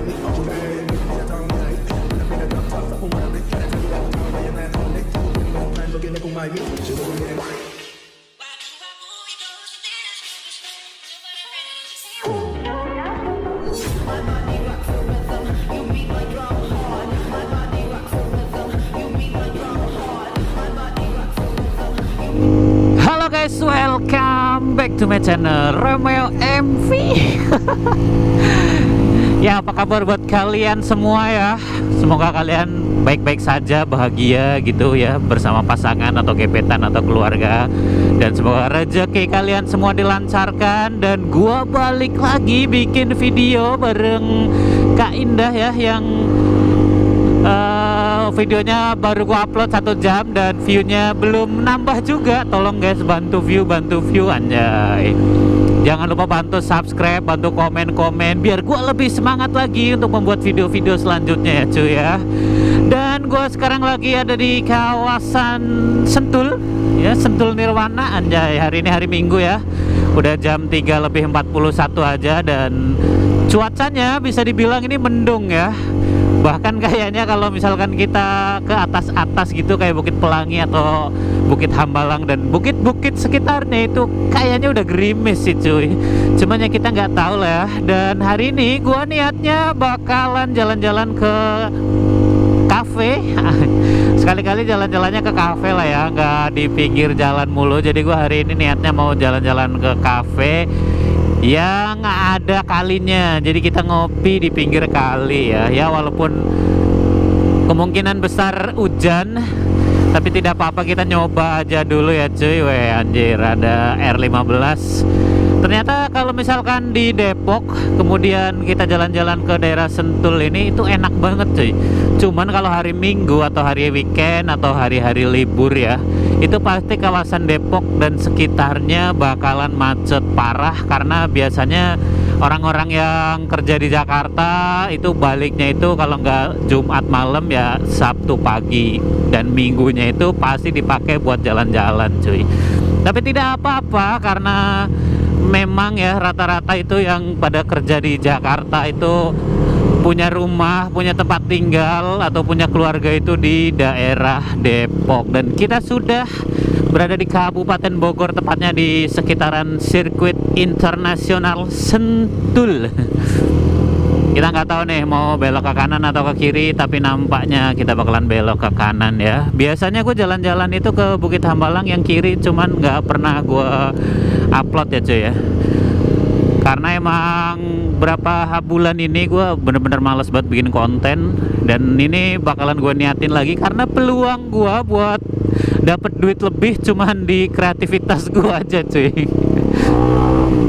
Halo guys, welcome back to my channel Romeo MV. Ya, apa kabar buat kalian semua ya? Semoga kalian baik-baik saja, bahagia gitu ya, bersama pasangan atau gebetan atau keluarga. Dan semoga rezeki kalian semua dilancarkan. Dan gua balik lagi bikin video bareng Kak Indah ya, yang videonya baru gua upload 1 jam dan viewnya belum nambah juga. Tolong guys, bantu view anjay. Jangan lupa bantu subscribe, bantu komen-komen biar gua lebih semangat lagi untuk membuat video-video selanjutnya ya cuy ya. Dan gua sekarang lagi ada di kawasan Sentul ya, Sentul Nirwana anjay. Hari ini hari Minggu ya. Udah jam 3:41 aja dan cuacanya bisa dibilang ini mendung ya. Bahkan kayaknya kalau misalkan kita ke atas-atas gitu kayak Bukit Pelangi atau Bukit Hambalang dan bukit-bukit sekitarnya itu kayaknya udah gerimis sih cuy. Cuman ya kita nggak tahu lah ya. Dan hari ini gua niatnya bakalan jalan-jalan ke kafe. Sekali-kali jalan-jalannya ke kafe lah ya, nggak di pinggir jalan mulu. Jadi gua hari ini niatnya mau jalan-jalan ke kafe yang ada kalinya. Jadi kita ngopi di pinggir kali ya. Ya walaupun kemungkinan besar hujan, tapi tidak apa-apa, kita nyoba aja dulu ya cuy. Weh anjir, ada R15. Ternyata kalau misalkan di Depok kemudian kita jalan-jalan ke daerah Sentul ini itu enak banget cuy. Cuman kalau hari Minggu atau hari weekend atau hari-hari libur ya, itu pasti kawasan Depok dan sekitarnya bakalan macet parah. Karena biasanya orang-orang yang kerja di Jakarta itu baliknya itu kalau nggak Jumat malam ya Sabtu pagi. Dan minggunya itu pasti dipakai buat jalan-jalan cuy. Tapi tidak apa-apa karena memang ya rata-rata itu yang pada kerja di Jakarta itu punya rumah, punya tempat tinggal atau punya keluarga itu di daerah Depok. Dan kita sudah berada di Kabupaten Bogor, tepatnya di sekitaran sirkuit internasional Sentul. Kita nggak tahu nih mau belok ke kanan atau ke kiri, tapi nampaknya kita bakalan belok ke kanan ya. Biasanya gue jalan-jalan itu ke Bukit Hambalang yang kiri, cuman nggak pernah gue upload ya cuy ya. Karena emang berapa bulan ini gue bener-bener males banget bikin konten. Dan ini bakalan gue niatin lagi karena peluang gue buat dapet duit lebih cuman di kreativitas gue aja cuy.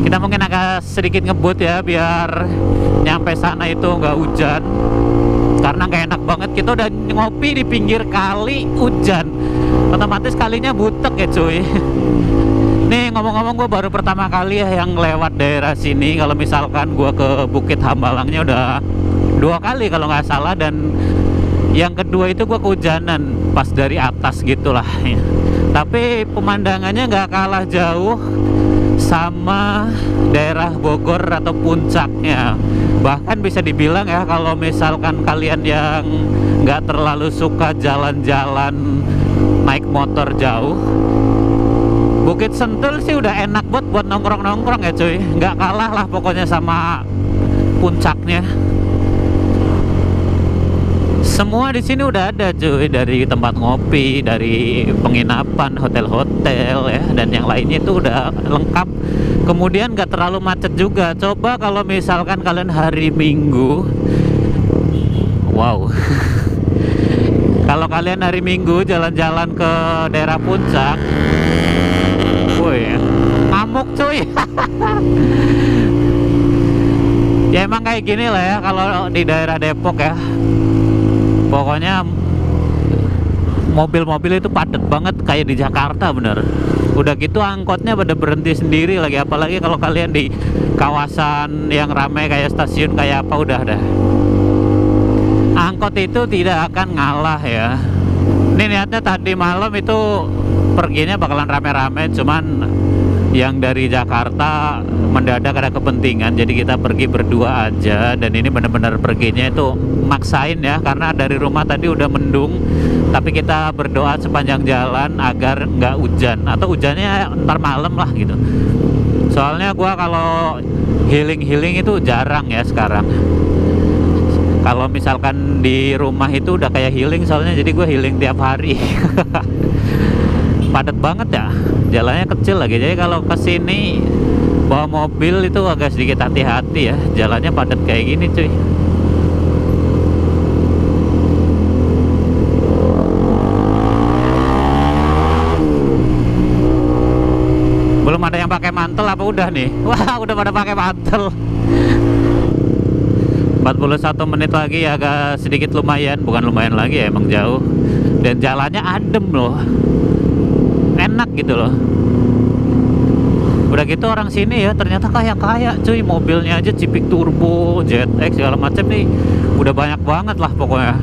Kita mungkin agak sedikit ngebut ya biar nyampe sana itu nggak hujan. Karena nggak enak banget kita udah ngopi di pinggir kali hujan, otomatis kalinya butek ya cuy. Nih ngomong-ngomong, gue baru pertama kali ya yang lewat daerah sini. Kalau misalkan gue ke Bukit Hambalangnya udah 2 kali kalau nggak salah, dan yang kedua itu gue kehujanan pas dari atas gitulah ya. Tapi pemandangannya nggak kalah jauh sama daerah Bogor atau puncaknya. Bahkan bisa dibilang ya, kalau misalkan kalian yang nggak terlalu suka jalan-jalan naik motor jauh, Bukit Sentul sih udah enak buat nongkrong-nongkrong ya cuy. Nggak kalah lah pokoknya sama puncaknya. Semua di sini udah ada cuy, dari tempat ngopi, dari penginapan, hotel-hotel ya, dan yang lainnya itu udah lengkap. Kemudian gak terlalu macet juga. Coba kalau misalkan kalian hari Minggu, wow. Kalau kalian hari Minggu jalan-jalan ke daerah puncak, woi, ngamuk cuy. Ya emang kayak gini lah ya kalau di daerah Depok ya. Pokoknya mobil-mobil itu padat banget kayak di Jakarta bener. Udah gitu angkotnya pada berhenti sendiri lagi, apalagi kalau kalian di kawasan yang ramai kayak stasiun kayak apa, udah dah. Angkot itu tidak akan ngalah ya. Ini niatnya tadi malam itu perginya bakalan rame-rame, cuman yang dari Jakarta mendadak ada kepentingan, jadi kita pergi berdua aja. Dan ini benar-benar perginya itu maksain ya, karena dari rumah tadi udah mendung, tapi kita berdoa sepanjang jalan agar nggak hujan, atau hujannya ntar malam lah gitu. Soalnya gua kalau healing itu jarang ya sekarang. Kalau misalkan di rumah itu udah kayak healing, soalnya jadi gue healing tiap hari. Padat banget ya, jalannya kecil lagi, jadi kalau kesini bawa mobil itu agak sedikit hati-hati ya, jalannya padat kayak gini cuy. Belum ada yang pakai mantel apa udah nih? Wah, udah pada pakai mantel. 41 menit lagi, agak sedikit lumayan, bukan lumayan lagi ya, emang jauh. Dan jalannya adem loh, enak gitu loh. Udah gitu orang sini ya ternyata kaya-kaya cuy, mobilnya aja Civic Turbo, ZX segala macam nih, udah banyak banget lah pokoknya.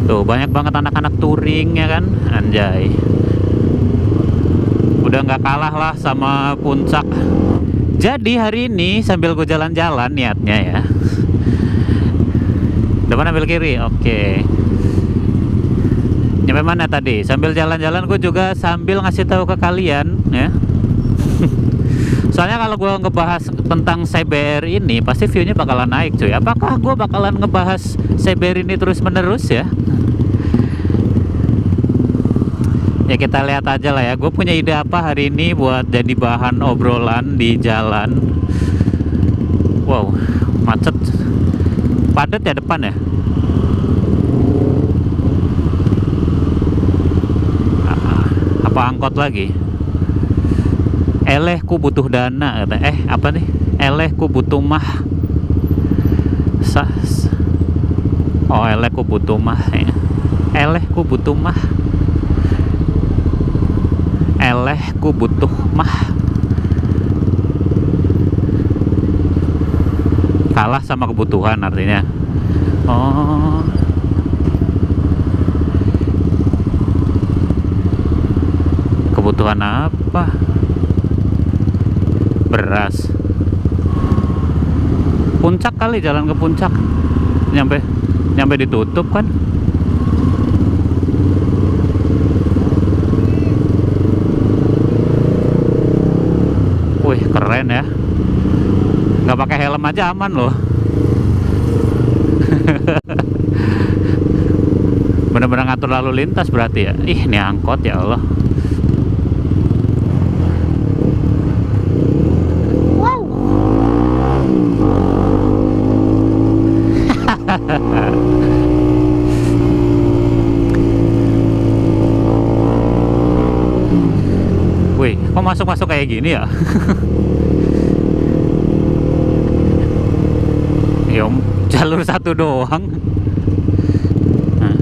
Tuh banyak banget anak-anak touring ya kan, anjay. Udah nggak kalah lah sama Puncak. Jadi hari ini sambil gue jalan-jalan niatnya ya. Depan ambil kiri, oke. Nyampe mana tadi? Sambil jalan-jalan gue juga sambil ngasih tahu ke kalian ya. Soalnya kalau gue ngebahas tentang CBR ini pasti view-nya bakalan naik cuy. Apakah gue bakalan ngebahas CBR ini terus-menerus ya? Ya kita lihat aja lah ya. Gue punya ide apa hari ini buat jadi bahan obrolan di jalan. Wow, macet, padat ya depan ya. Apa angkot lagi? Elehku butuh dana. Apa nih? Elehku butuh mah. Oh, elehku butuh mah ya. Elehku butuh mah. Elehku butuh mah. Kalah sama kebutuhan artinya. Oh, kebutuhan apa? Beras. Puncak kali, jalan ke puncak. Nyampe ditutup kan. Wih, keren ya. Nggak pakai helm aja aman loh. Bener-bener ngatur lalu lintas berarti ya. Ih, ini angkot ya Allah. Wow. Wih, kok masuk-masuk kayak gini ya? Ya, jalur satu doang. Nah.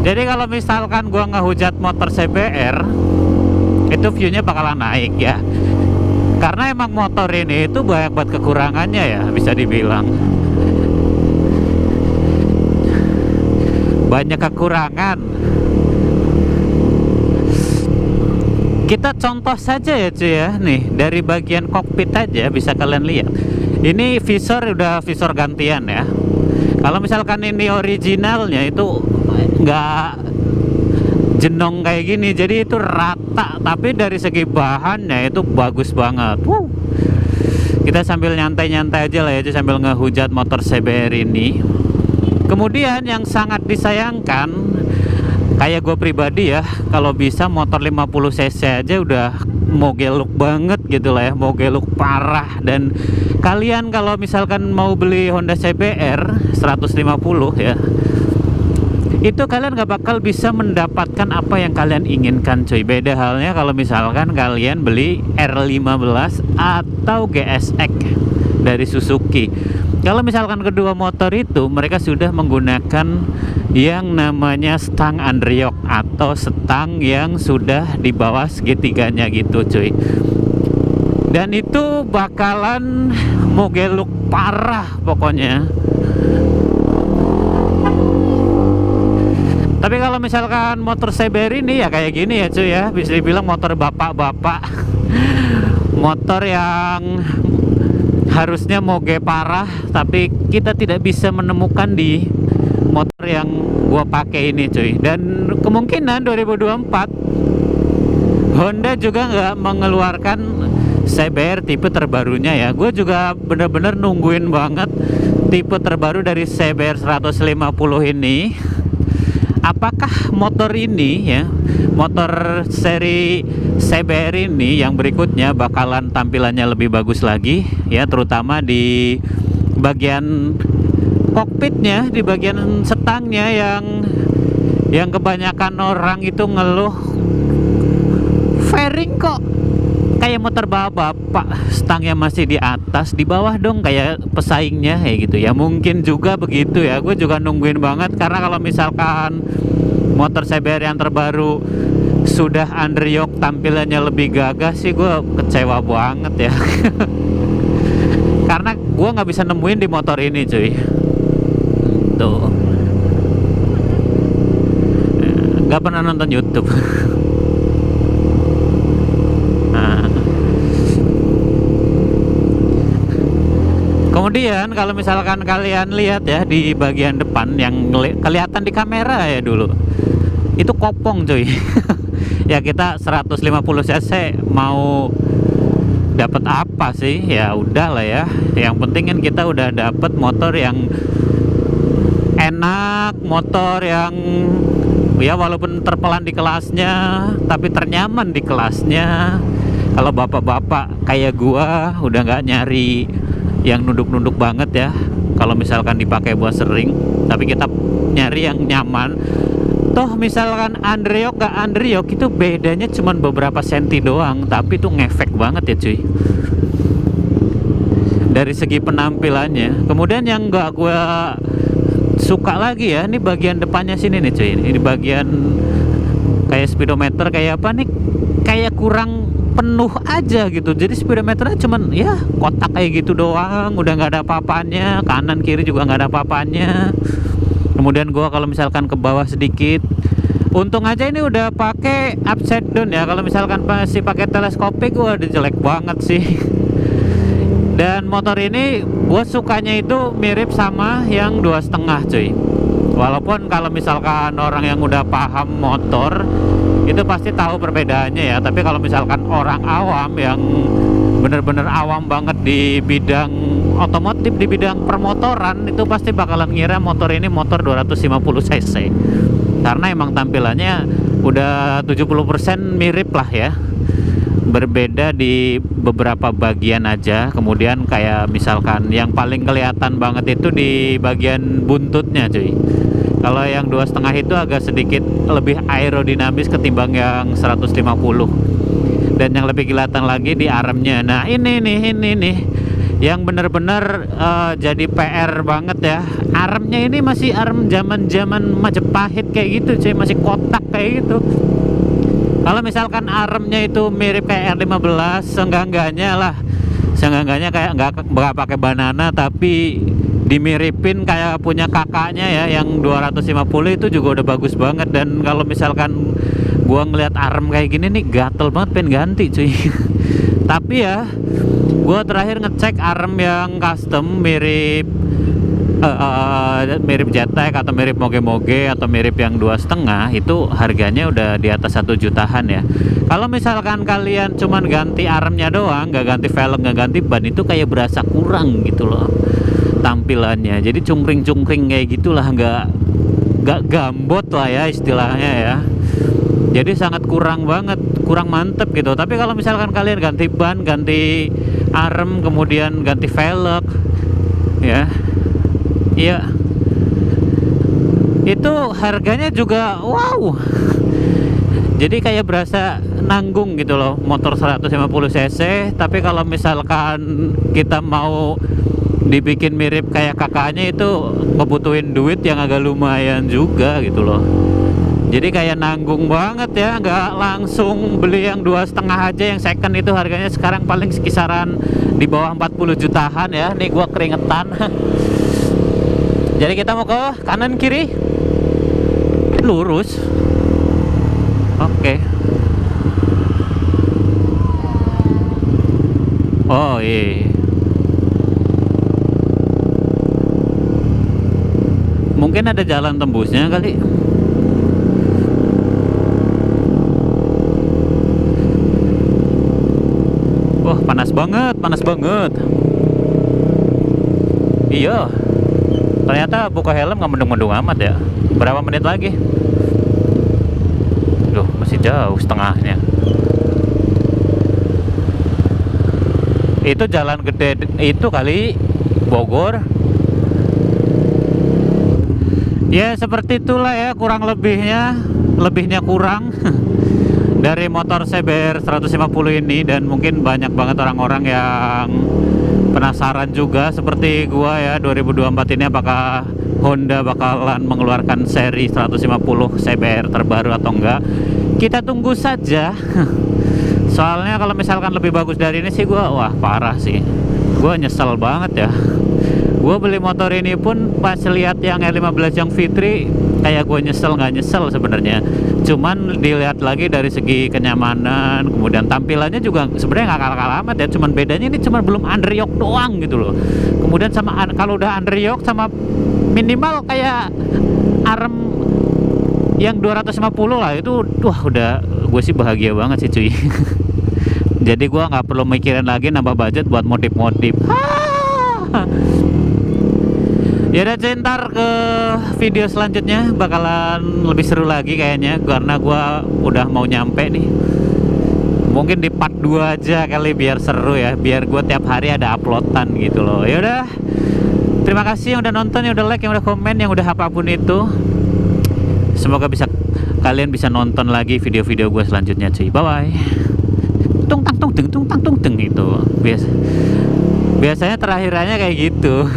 Jadi kalau misalkan gua ngehujat motor CBR, itu view-nya bakalan naik ya. Karena emang motor ini itu banyak buat kekurangannya ya, bisa dibilang. Banyak kekurangan. Kita contoh saja ya cuy ya. Nih, dari bagian kokpit aja bisa kalian lihat. Ini visor udah visor gantian ya. Kalau misalkan ini originalnya itu nggak jenong kayak gini, jadi itu rata, tapi dari segi bahannya itu bagus banget. Kita sambil nyantai-nyantai aja lah ya, sambil ngehujat motor CBR ini. Kemudian yang sangat disayangkan, kayak gue pribadi ya, kalau bisa motor 50 cc aja udah mau geluk banget gitu lah ya, mau geluk parah. Dan kalian kalau misalkan mau beli Honda CBR 150 ya, itu kalian gak bakal bisa mendapatkan apa yang kalian inginkan cuy. Beda halnya kalau misalkan kalian beli R15 atau GSX dari Suzuki. Kalau misalkan kedua motor itu mereka sudah menggunakan yang namanya stang underyoke atau stang yang sudah di bawah segitiganya gitu cuy. Dan itu bakalan mogeluk parah pokoknya. Tapi kalau misalkan motor CBR ini ya kayak gini ya cuy ya, bisa dibilang motor bapak-bapak. Motor yang harusnya moge parah, tapi kita tidak bisa menemukan di motor yang gua pakai ini cuy. Dan kemungkinan 2024 Honda juga nggak mengeluarkan CBR tipe terbarunya ya. Gue juga bener-bener nungguin banget tipe terbaru dari CBR 150 ini. Apakah motor ini ya, motor seri CBR ini yang berikutnya bakalan tampilannya lebih bagus lagi ya, terutama di bagian kokpitnya, di bagian setangnya yang kebanyakan orang itu ngeluh fairing kok kayak motor bapak, stangnya masih di atas, di bawah dong kayak pesaingnya kayak gitu ya. Mungkin juga begitu ya. Gue juga nungguin banget karena kalau misalkan motor CBR yang terbaru sudah underyoke, tampilannya lebih gagah sih, gue kecewa banget ya. Karena gue nggak bisa nemuin di motor ini cuy. Tuh, nggak pernah nonton YouTube. Kemudian kalau misalkan kalian lihat ya di bagian depan yang kelihatan di kamera ya dulu, itu kopong cuy. Ya kita 150 cc mau dapat apa sih? Ya udahlah ya. Yang penting kan kita udah dapat motor yang enak, motor yang ya walaupun terpelan di kelasnya tapi ternyaman di kelasnya. Kalau bapak-bapak kayak gua udah nggak nyari yang nunduk-nunduk banget ya kalau misalkan dipakai buat sering, tapi kita nyari yang nyaman. Toh misalkan underyoke gak underyoke itu bedanya cuman beberapa senti doang, tapi itu ngefek banget ya cuy dari segi penampilannya. Kemudian yang gak gue suka lagi ya, ini bagian depannya sini nih cuy, ini bagian kayak speedometer kayak apa nih, kayak kurang penuh aja gitu. Jadi speedometernya cuman ya kotak kayak gitu doang, udah nggak ada apa-apanya, kanan kiri juga nggak ada apa-apanya. Kemudian gua kalau misalkan ke bawah sedikit, untung aja ini udah pakai upside down ya. Kalau misalkan masih pakai teleskopik gua udah jelek banget sih. Dan motor ini gua sukanya itu mirip sama yang 2,5 cuy. Walaupun kalau misalkan orang yang udah paham motor itu pasti tahu perbedaannya ya, tapi kalau misalkan orang awam yang bener-bener awam banget di bidang otomotif, di bidang permotoran, itu pasti bakalan ngira motor ini motor 250 cc karena emang tampilannya udah 70% mirip lah ya, berbeda di beberapa bagian aja. Kemudian kayak misalkan yang paling kelihatan banget itu di bagian buntutnya cuy. Kalau yang 2,5 itu agak sedikit lebih aerodinamis ketimbang yang 150. Dan yang lebih kelihatan lagi di armnya. Nah ini nih yang bener-bener jadi PR banget ya. Armnya ini masih arm zaman Majapahit kayak gitu cuy, masih kotak kayak gitu. Kalau misalkan armnya itu mirip kayak R15, seenggak-enggaknya kayak nggak pakai banana, tapi dimiripin kayak punya kakaknya ya yang 250 itu juga udah bagus banget. Dan kalau misalkan gua ngeliat arm kayak gini nih gatel banget, pengen ganti cuy. Tapi ya gua terakhir ngecek arm yang custom mirip mirip Jetek atau mirip moge-moge atau mirip yang 2,5 itu harganya udah di atas 1 jutaan ya. Kalau misalkan kalian cuman ganti armnya doang, nggak ganti velg, nggak ganti ban, itu kayak berasa kurang gitu loh tampilannya. Jadi cungkring-cungkring kayak gitulah, nggak gambot lah ya istilahnya ya. Jadi sangat kurang banget, kurang mantep gitu. Tapi kalau misalkan kalian ganti ban, ganti arm, kemudian ganti velg ya, iya, itu harganya juga wow. Jadi kayak berasa nanggung gitu loh motor 150 cc. Tapi kalau misalkan kita mau dibikin mirip kayak kakaknya itu ngebutuhin duit yang agak lumayan juga gitu loh. Jadi kayak nanggung banget ya, nggak langsung beli yang 2,5 aja. Yang second itu harganya sekarang paling kisaran di bawah 40 jutaan ya. Nih gua keringetan. Jadi kita mau ke kanan kiri, lurus. Oke. Oh iya. Mungkin ada jalan tembusnya kali. Wah, panas banget, panas banget. Iya. Ternyata buka helm nggak mendung-mendung amat ya. Berapa menit lagi? Duh, masih jauh setengahnya. Itu jalan gede itu kali, Bogor. Ya seperti itulah ya, kurang lebihnya kurang dari motor CBR 150 ini. Dan mungkin banyak banget orang-orang yang penasaran juga seperti gua ya, 2024 ini apakah Honda bakalan mengeluarkan seri 150 CBR terbaru atau enggak. Kita tunggu saja. Soalnya kalau misalkan lebih bagus dari ini sih gua, wah parah sih. Gua nyesel banget ya. Gua beli motor ini pun pas lihat yang R15 yang Fitri, kayak gue nyesel nggak nyesel sebenarnya. Cuman dilihat lagi dari segi kenyamanan, kemudian tampilannya juga sebenarnya nggak kalah-kalah amat ya. Cuman bedanya ini cuma belum underyoke doang gitu loh. Kemudian sama kalau udah underyoke sama minimal kayak arm yang 250 lah itu, wah udah gue sih bahagia banget sih cuy. Jadi gue nggak perlu mikirin lagi nambah budget buat modif-modif. Ya udah cuy, ntar ke video selanjutnya bakalan lebih seru lagi kayaknya, karena gua udah mau nyampe nih. Mungkin di part 2 aja kali biar seru ya, biar gua tiap hari ada uploadan gitu loh. Ya udah, terima kasih yang udah nonton, yang udah like, yang udah komen, yang udah apapun itu. Semoga kalian bisa nonton lagi video-video gua selanjutnya cuy. Bye bye. Tung tang tung teng itu biasanya terakhirannya kayak gitu.